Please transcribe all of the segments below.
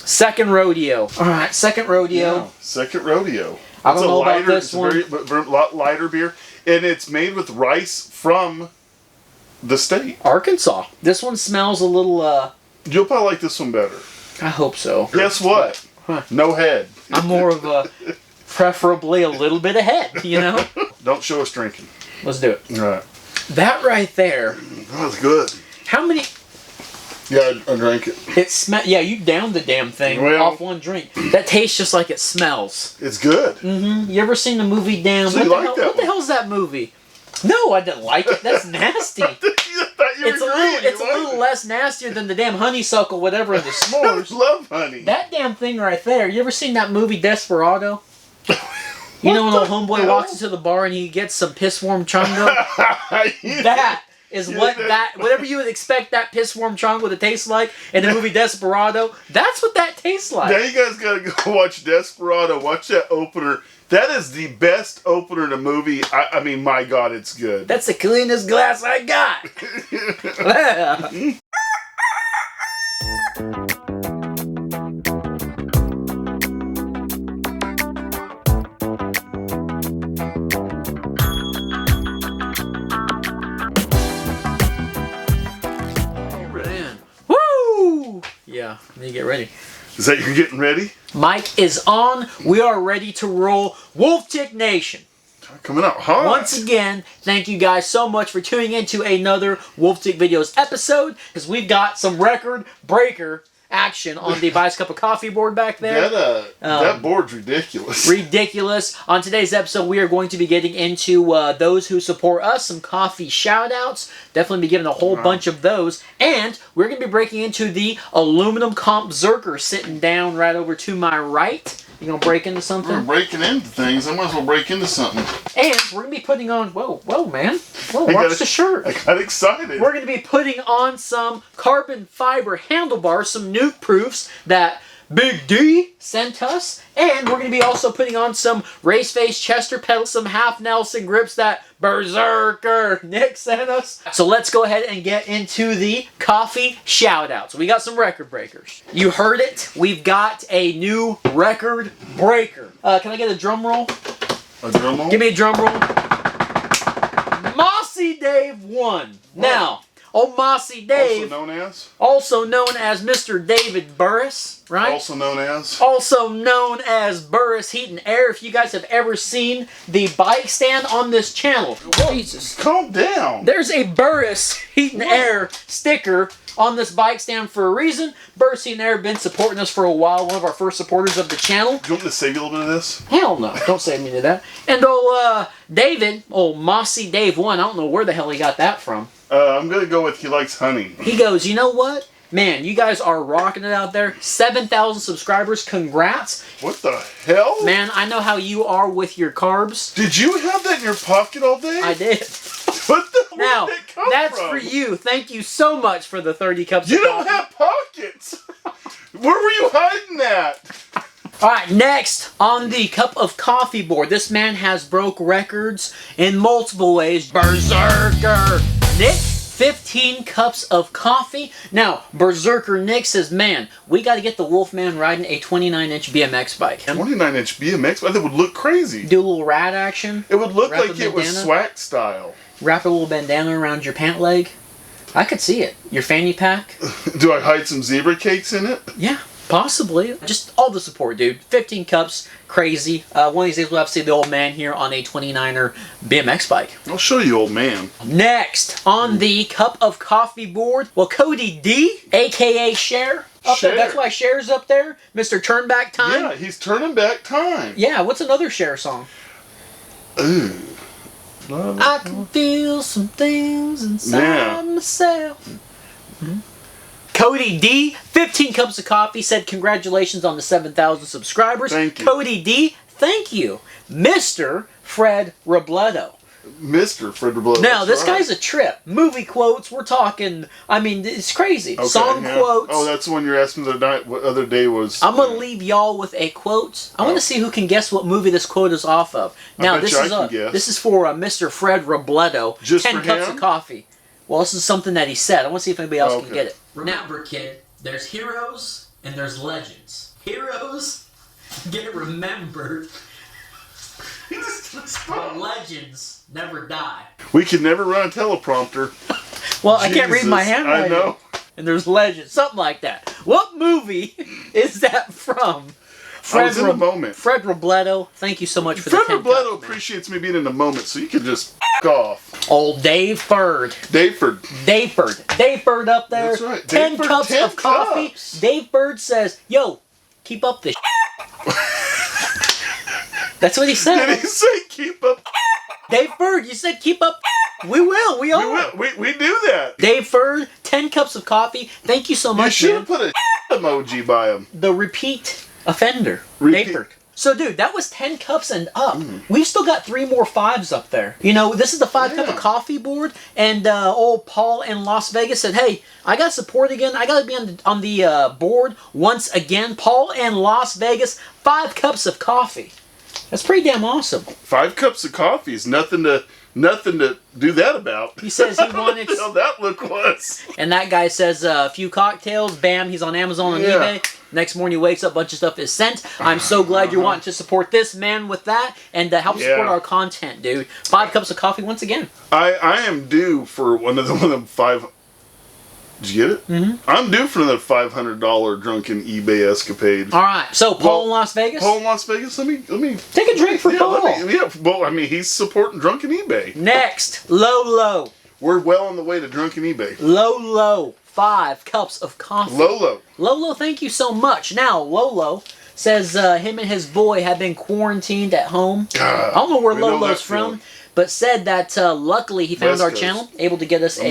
Second rodeo. All right, second rodeo. Yeah, second rodeo. I don't know about this one. It's a lot lighter beer, and it's made with rice from the state, Arkansas. This one smells a little. You'll probably like this one better. I hope so. Guess what? Huh. No head. I'm more of a, preferably a little bit of head, you know? Don't show us drinking. Let's do it. All right. That right there. That's good. How many... Yeah, I drank it. Yeah, you downed the damn thing off one drink. That tastes just like it smells. It's good. Mm-hmm. You ever seen the movie Damn? So what the hell's that movie? No, I didn't like it. That's nasty. It's a little less nastier than the damn honeysuckle, whatever, in the s'mores. I love honey. That damn thing right there. You ever seen that movie Desperado? You know when old homeboy walks into the bar and he gets some piss-warm chongo? That is whatever you would expect that piss-warm chongo to taste like in the movie Desperado, that's what that tastes like. Now you guys gotta go watch Desperado. Watch that opener. That is the best opener in a movie. I mean, my God, it's good. That's the cleanest glass I got. Woo! Yeah, let me get ready. Is that you're getting ready? Mic is on. We are ready to roll. Wolf Tick Nation. Coming out hot. Once again, thank you guys so much for tuning into another Wolf Tick Videos episode, because we've got some record breaker action on the Buy Us a Cup of Coffee board back there. That board's ridiculous. Ridiculous. On today's episode, we are going to be getting into those who support us, some coffee shout-outs. Definitely be giving a whole bunch of those. And we're going to be breaking into the Aluminum Comp Berserker, sitting down right over to my right. You gonna break into something? We're breaking into things. I might as well break into something. And we're gonna be putting on. Whoa, man! Whoa, watch the shirt. I got excited. We're gonna be putting on some carbon fiber handlebars, some Nukeproofs that Big D sent us, and we're gonna be also putting on some Raceface Chester pedals, some half Nelson grips that Berserker Nick sent us. So let's go ahead and get into the coffee shout-outs. We got some record breakers. You heard it. We've got a new record breaker. Can I get a drum roll? A drum roll? Give me a drum roll. Mossy Dave won. Now, old Mossy Dave, also known as Mr. David Burris, right? Also known as Burris Heat and Air. If you guys have ever seen the bike stand on this channel, Jesus, calm down. There's a Burris Heat and Air sticker on this bike stand for a reason. Burris Heat and Air have been supporting us for a while. One of our first supporters of the channel. Do you want me to save you a little bit of this? Hell no. Don't save me to that. And old David, old Mossy Dave 1, I don't know where the hell he got that from. I'm going to go with he likes honey. He goes, you know what? Man, you guys are rocking it out there. 7,000 subscribers. Congrats. What the hell? Man, I know how you are with your carbs. Did you have that in your pocket all day? I did. What the hell now, did that come that's from? for you. Thank you so much for the 30 cups you of coffee. You don't have pockets. Where were you hiding that? Alright, next on the cup of coffee board. This man has broke records in multiple ways. Berserker Nick, 15 cups of coffee. Now, Berserker Nick says, man, we got to get the Wolfman riding a 29-inch BMX bike. 29-inch BMX bike? That would look crazy. Do a little rad action. It would look like it was swag style. Wrap a little bandana around your pant leg. I could see it. Your fanny pack. Do I hide some zebra cakes in it? Yeah. Possibly. Just all the support, dude. 15 cups. Crazy. One of these days we'll have to see the old man here on a 29er BMX bike. I'll show you, old man. Next, on the cup of coffee board, well, Cody D, a.k.a. Cher. Up there. That's why Cher's up there. Mr. Turn Back Time. Yeah, he's turning back time. Yeah, what's another Cher song? Ooh. I can feel some things inside myself. Mm-hmm. Cody D, 15 cups of coffee, said congratulations on the 7,000 subscribers. Thank you. Cody D, thank you. Mr. Fred Robledo. Mr. Fred Robledo. Now, this guy's a trip. Movie quotes, we're talking, I mean, it's crazy. Okay, song quotes. Oh, that's the one you're asking the other night. What other day was... I'm going to leave y'all with a quote. I want to see who can guess what movie this quote is off of. Now, this is for Mr. Fred Robledo. Just 10 for cups him? of coffee. Well, this is something that he said. I want to see if anybody else can get it. Remember, kid, there's heroes and there's legends. Heroes get remembered, but legends never die. We can never run a teleprompter. Well, I can't read my handwriting. I know. And there's legends, something like that. What movie is that from? I was in the moment. Fred Robledo, thank you so much for the 10 Fred Robledo cups, appreciates me being in the moment, so you can just f*** off. Old Dave Bird. Dave Bird up there. That's right. 10 cups 10 of coffee. cups. Dave Bird says, yo, keep up this That's what he said. Did he say keep up? Dave Bird, you said keep up. We will. We are. We do that. Dave Bird, 10 cups of coffee. Thank you so much, You should man. have put a emoji by him. The repeat offender. Repeat. Dave Bird. So, dude, that was 10 cups and up. We've still got 3 more 5s up there. You know, this is the 5 cup of coffee board, and old Paul in Las Vegas said, hey, I got support again. I got to be on the board once again. Paul in Las Vegas, 5 cups of coffee. That's pretty damn awesome. 5 cups of coffee is nothing to do that about. He says he wanted... How that look was. And that guy says a few cocktails. Bam, he's on Amazon and eBay. Next morning he wakes up, a bunch of stuff is sent. I'm so glad you're wanting to support this man with that and help support our content, dude. 5 cups of coffee once again. I am due for one of them 5... Did you get it? Mm-hmm. I'm due for another $500 drunken eBay escapade. All right. So Paul in Las Vegas. Paul in Las Vegas. Let me take a drink for Paul. Well, I mean, he's supporting drunken eBay. Next, Lolo. We're well on the way to drunken eBay. Lolo, 5 cups of coffee. Lolo, thank you so much. Now Lolo says him and his boy have been quarantined at home. I don't know where Lolo's from. But said that luckily he found our channel, able to get us buy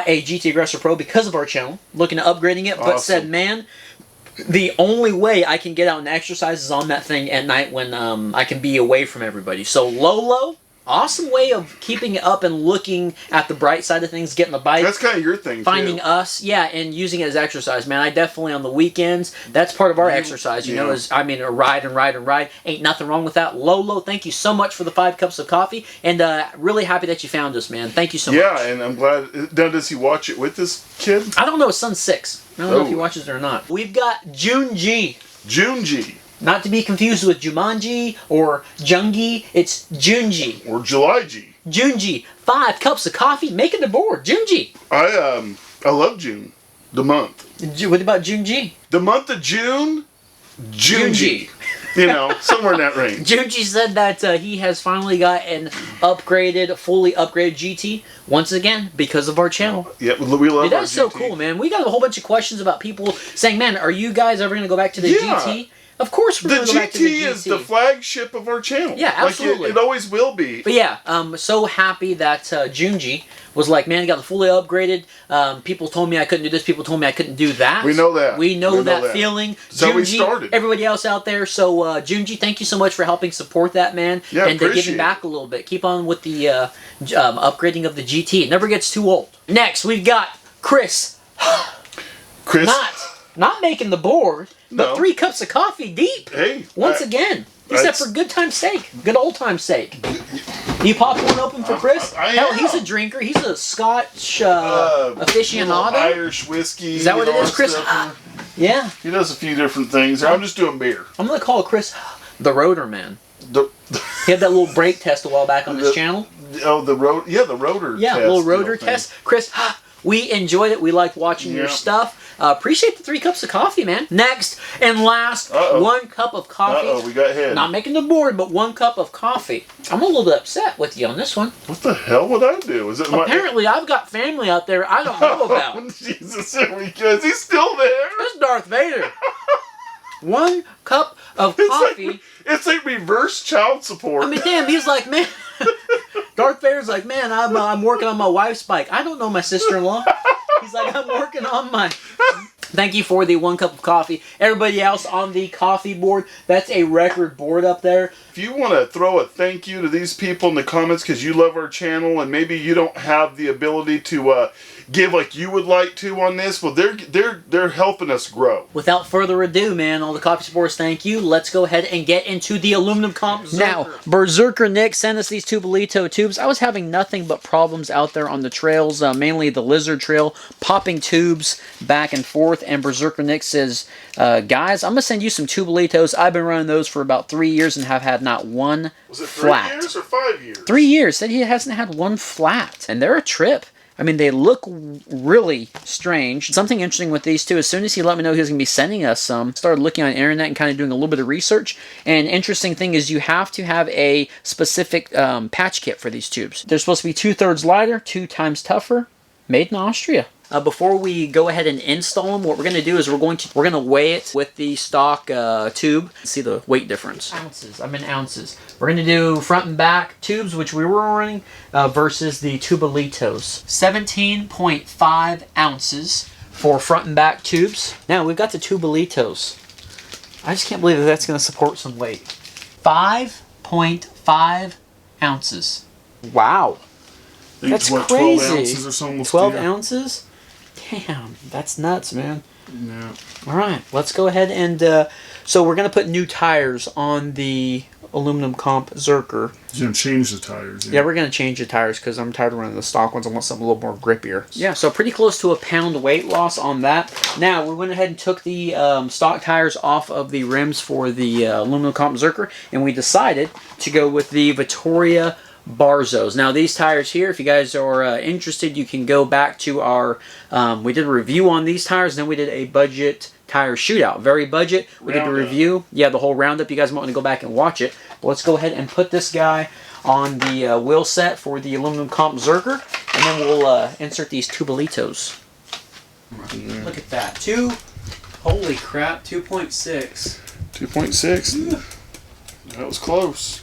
a GT Aggressor Pro because of our channel, looking at upgrading it. But said, man, the only way I can get out and exercise is on that thing at night when I can be away from everybody. So Lolo, awesome way of keeping it up and looking at the bright side of things, getting the bike. That's kind of your thing, finding us, and using it as exercise, man. I definitely, on the weekends, that's part of our exercise, you know, is, I mean, a ride and ride and ride. Ain't nothing wrong with that. Lolo, thank you so much for the 5 cups of coffee, and really happy that you found us, man. Thank you so much. Yeah, and I'm glad. Now, does he watch it with this kid? I don't know. His son's 6. I don't know if he watches it or not. We've got Junji. Not to be confused with Jumanji or Jungi. It's Junji. Or Julyji. Junji. 5 cups of coffee. Making the board. Junji. I love June. The month. What about Junji? The month of June? Junji. You know, somewhere in that range. Junji said that he has finally got an fully upgraded GT, once again, because of our channel. Yeah, we love That's so cool, man. We got a whole bunch of questions about people saying, man, are you guys ever going to go back to the GT? Of course we're going to go back to the GT. The GT is the flagship of our channel. Yeah, absolutely. Like it always will be. But yeah, so happy that Junji was like, man, got the fully upgraded. People told me I couldn't do this. People told me I couldn't do that. We know that. We know that feeling. So we started. Everybody else out there. So Junji, thank you so much for helping support that, man. Yeah, and giving back a little bit. Keep on with the upgrading of the GT. It never gets too old. Next, we've got Chris. Not making the board, but 3 cups of coffee deep. Hey. Once again. He said for good time's sake. Good old time's sake. You pop one open for Chris? Hell, he's a drinker. He's a Scotch aficionado. Irish whiskey. Is that what it is, Chris? Yeah. He does a few different things. I'm just doing beer. I'm going to call Chris the Rotor Man. He had that little brake test a while back on his channel. Oh, the rotor test. Yeah, a little rotor test. Chris, we enjoyed it. We liked watching your stuff. Appreciate the 3 cups of coffee, man. Next and last, 1 cup of coffee. We got hit. Not making the board, but 1 cup of coffee. I'm a little bit upset with you on this one. What the hell would I do? Is it Apparently, I've got family out there I don't know about. Oh, Jesus, here we go. Is he still there? This is Darth Vader. 1 cup of coffee. It's like reverse child support. I mean, damn, he's like, man. Darth Vader's like, man, I'm working on my wife's bike. I don't know my sister-in-law. He's like, I'm working on mine. Thank you for the 1 cup of coffee. Everybody else on the coffee board, that's a record board up there. If you want to throw a thank you to these people in the comments because you love our channel and maybe you don't have the ability to give like you would like to on this, but they're helping us grow. Without further ado, man, all the coffee supporters, thank you. Let's go ahead and get into the aluminum comp. Now, Berserker Nick sent us these Tubolito tubes. I was having nothing but problems out there on the trails, mainly the Lizard Trail, popping tubes back and forth, and Berserker Nick says, guys, I'm going to send you some Tubolitos. I've been running those for about 3 years and have had not one Was it flat. 3 years or 5 years? 3 years. Said he hasn't had one flat. And they're a trip. I mean, they look really strange. Something interesting with these two, as soon as he let me know he was going to be sending us some, started looking on the internet and kind of doing a little bit of research. And interesting thing is you have to have a specific patch kit for these tubes. They're supposed to be 2/3 lighter, 2 times tougher, made in Austria. Before we go ahead and install them, what we're going to do is we're going to weigh it with the stock tube. See the weight difference. Ounces. I'm in ounces. We're going to do front and back tubes, which we were running, versus the Tubolitos. 17.5 ounces for front and back tubes. Now we've got the Tubolitos. I just can't believe that that's going to support some weight. 5.5 ounces. Wow. That's what, crazy. 12 ounces or something. 12 ounces? Damn, that's nuts, man. Yeah. All right, let's go ahead and... so we're going to put new tires on the aluminum comp Zerker. You're going to change the tires. Yeah, we're going to change the tires because I'm tired of running the stock ones. I want something a little more grippier. Yeah, so pretty close to a pound weight loss on that. Now, we went ahead and took the stock tires off of the rims for the aluminum comp Zerker, and we decided to go with the Vittoria Barzos. Now these tires here, if you guys are interested, you can go back to our, we did a review on these tires, and then we did a budget tire shootout. Very budget. We did a review. Yeah, the whole roundup. You guys might want to go back and watch it. But let's go ahead and put this guy on the wheel set for the aluminum comp Zerker, and then we'll insert these Tubolitos. Look at that. Holy crap, 2.6. 2.6. That was close.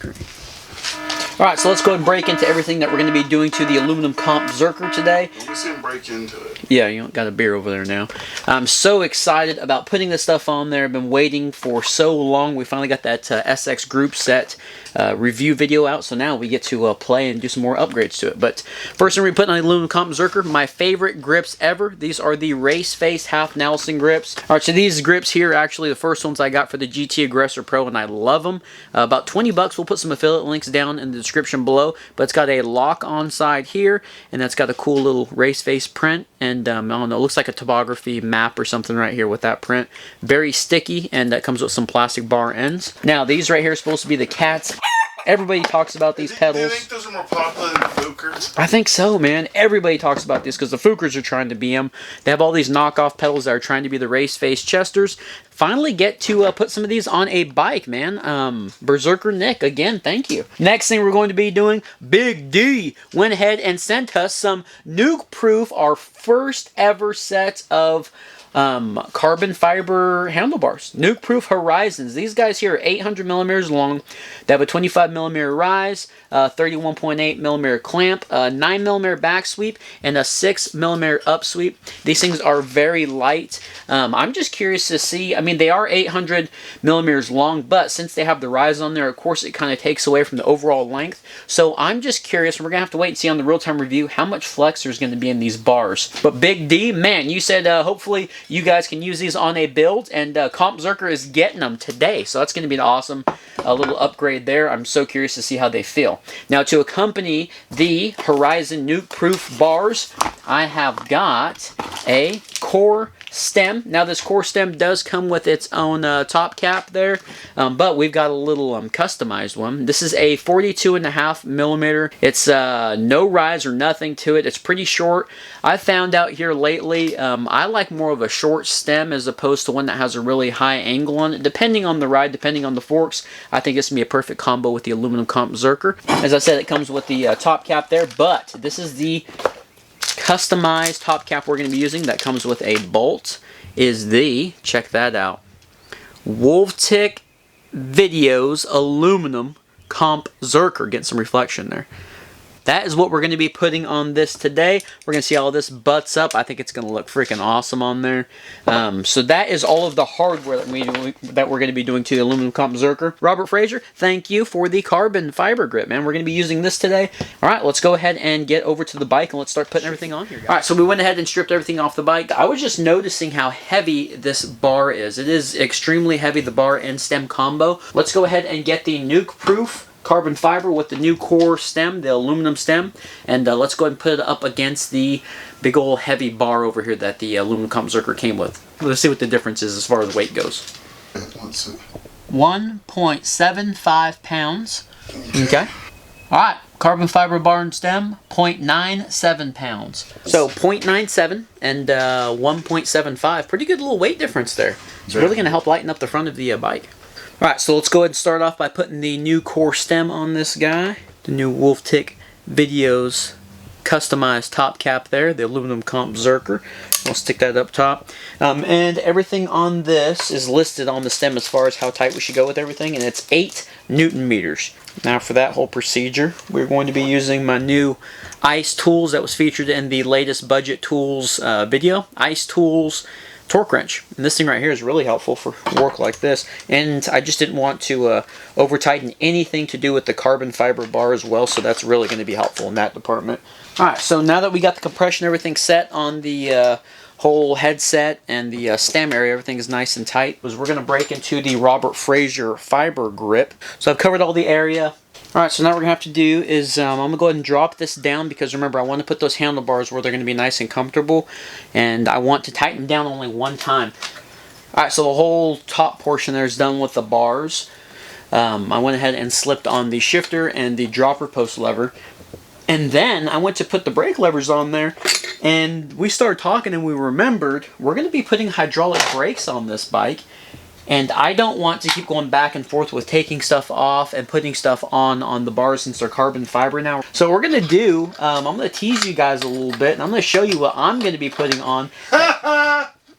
Alright, so let's go and break into everything that we're going to be doing to the aluminum comp Zerker today. Let me see him break into it. Yeah, you got a beer over there now. I'm so excited about putting this stuff on there. I've been waiting for so long. We finally got that SX group set review video out, so now we get to play and do some more upgrades to it. But first thing we're putting on the aluminum comp Zerker, my favorite grips ever. These are the Raceface half Nelson grips. Alright, so these grips here, actually the first ones I got for the GT Aggressor Pro, and I love them. About 20 bucks. We'll put some affiliate links down in the description below, but it's got a lock on side here, and that's got a cool little Raceface print, and I don't know, it looks like a topography map or something right here with that print. Very sticky, and that comes with some plastic bar ends. Now these right here are supposed to be the cats. Everybody talks about these pedals. Do you think those are more popular than the Fukers? I think so, man. Everybody talks about this because the Fukers are trying to be them. They have all these knockoff pedals that are trying to be the Raceface Chesters. Finally get to put some of these on a bike, man. Berserker Nick, again, thank you. Next thing we're going to be doing, Big D went ahead and sent us some Nukeproof, our first ever set of carbon fiber handlebars. Nukeproof Horizons. These guys here are 800 millimeters long. They have a 25 millimeter rise, 31.8 millimeter clamp, 9 millimeter back sweep, and a 6 millimeter up sweep. These things are very light. I'm just curious to see. I mean, they are 800 millimeters long, but since they have the rise on there, of course, it kind of takes away from the overall length. So I'm just curious. We're gonna have to wait and see on the real-time review how much flex there's going to be in these bars. But Big D, man, you said hopefully you guys can use these on a build, and Comp Zerker is getting them today, so that's going to be an awesome little upgrade there. I'm so curious to see how they feel. Now, to accompany the Horizon Nukeproof bars, I have got a core stem. Now, this core stem does come with its own top cap there, but we've got a little customized one. This is a 42.5 millimeter. It's no rise or nothing to it. It's pretty short. I found out here lately, I like more of a short stem as opposed to one that has a really high angle on it. Depending on the ride, depending on the forks, I think this would be a perfect combo with the aluminum comp Zerker. As I said, it comes with the top cap there, but this is the customized top cap we're going to be using that comes with a bolt. Is the, check that out, Wolftick Videos aluminum comp Zerker. Getting some reflection there. that is what we're going to be putting on this today. We're going to see all this butts up. I think it's going to look freaking awesome on there. So that is all of the hardware that we're going to be doing to the Aluminum Comp Berserker. Robert Fraser, thank you for the carbon fiber grip, man. We're going to be using this today. All right, let's go ahead and get over to the bike and let's start putting everything on here, guys. All right, so we went ahead and stripped everything off the bike. I was just noticing how heavy this bar is. It is extremely heavy, the bar and stem combo. Let's go ahead and get the Nukeproof carbon fiber with the new core stem, the aluminum stem, and let's go ahead and put it up against the big old heavy bar over here that the Aluminum Comp Berserker came with. Let's see what the difference is as far as weight goes. 1.75 pounds. Okay. Alright, carbon fiber bar and stem, 0.97 pounds. So 0.97 and 1.75. Pretty good little weight difference there. It's really going to help lighten up the front of the bike. Alright, so let's go ahead and start off by putting the new core stem on this guy. The new Wolftick Videos customized top cap there, the Aluminum Comp Berserker. I'll stick that up top. And everything on this is listed on the stem as far as how tight we should go with everything, and it's 8 Newton meters. Now for that whole procedure, we're going to be using my new Ice Tools that was featured in the latest Budget Tools video. Ice Tools torque wrench, and this thing right here is really helpful for work like this, and I just didn't want to over tighten anything to do with the carbon fiber bar as well, so that's really going to be helpful in that department. Alright, so now that we got the compression, everything set on the whole headset and the stem area, everything is nice and tight, we're going to break into the Robert Fraser fiber grip. So I've covered all the area. Alright, so now what we're going to have to do is I'm going to go ahead and drop this down because remember I want to put those handlebars where they're going to be nice and comfortable, and I want to tighten down only one time. Alright, so the whole top portion there is done with the bars. I went ahead and slipped on the shifter and the dropper post lever, and then I went to put the brake levers on there, and we started talking and we remembered we're going to be putting hydraulic brakes on this bike. And I don't want to keep going back and forth with taking stuff off and putting stuff on the bars since they're carbon fiber now. So what we're going to do, I'm going to tease you guys a little bit, and I'm going to show you what I'm going to be putting on.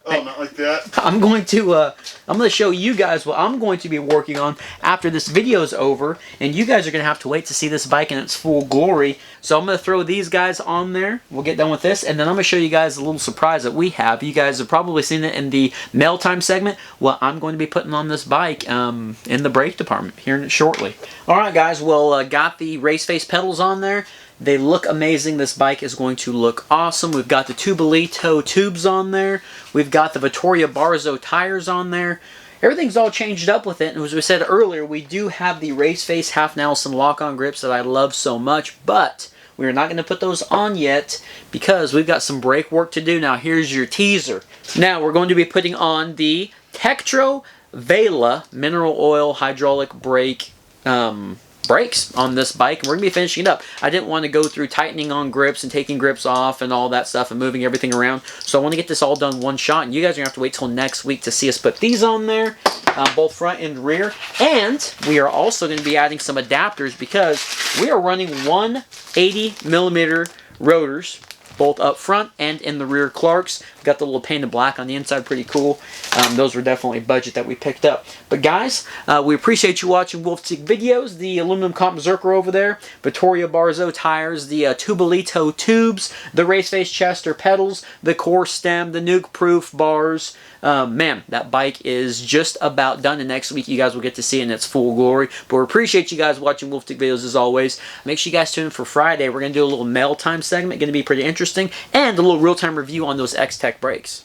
Oh, not like that. I'm going to show you guys what I'm going to be working on after this video is over, and you guys are going to have to wait to see this bike in its full glory. So I'm going to throw these guys on there. We'll get done with this, and then I'm going to show you guys a little surprise that we have. You guys have probably seen it in the mail time segment. Well, I'm going to be putting on this bike in the brake department here shortly. Alright guys, well, got the Raceface pedals on there. They look amazing. This bike is going to look awesome. We've got the Tubolito Tubes on there. We've got the Vittoria Barzos tires on there. Everything's all changed up with it. And as we said earlier, we do have the Raceface Half Nelson lock-on grips that I love so much, but we are not going to put those on yet because we've got some brake work to do. Now here's your teaser. Now we're going to be putting on the Tektro Vela mineral oil hydraulic brake brakes on this bike, and we're going to be finishing it up. I didn't want to go through tightening on grips and taking grips off and all that stuff and moving everything around, so I want to get this all done one shot, and you guys are going to have to wait till next week to see us put these on there, both front and rear. And we are also going to be adding some adapters because we are running 180mm rotors both up front and in the rear Clarks. We've got the little painted black on the inside, pretty cool. Those were definitely a budget that we picked up. But guys, we appreciate you watching Wolftick Videos. The Aluminum Comp Berserker over there, Vittoria Barzos tires, the Tubolito Tubes, the Raceface Chester pedals, the core stem, the Nukeproof bars. Man, that bike is just about done, and next week you guys will get to see it in its full glory. But we appreciate you guys watching Wolftick Videos as always. Make sure you guys tune in for Friday. We're going to do a little mail time segment, going to be pretty interesting, and a little real-time review on those X-Tech brakes.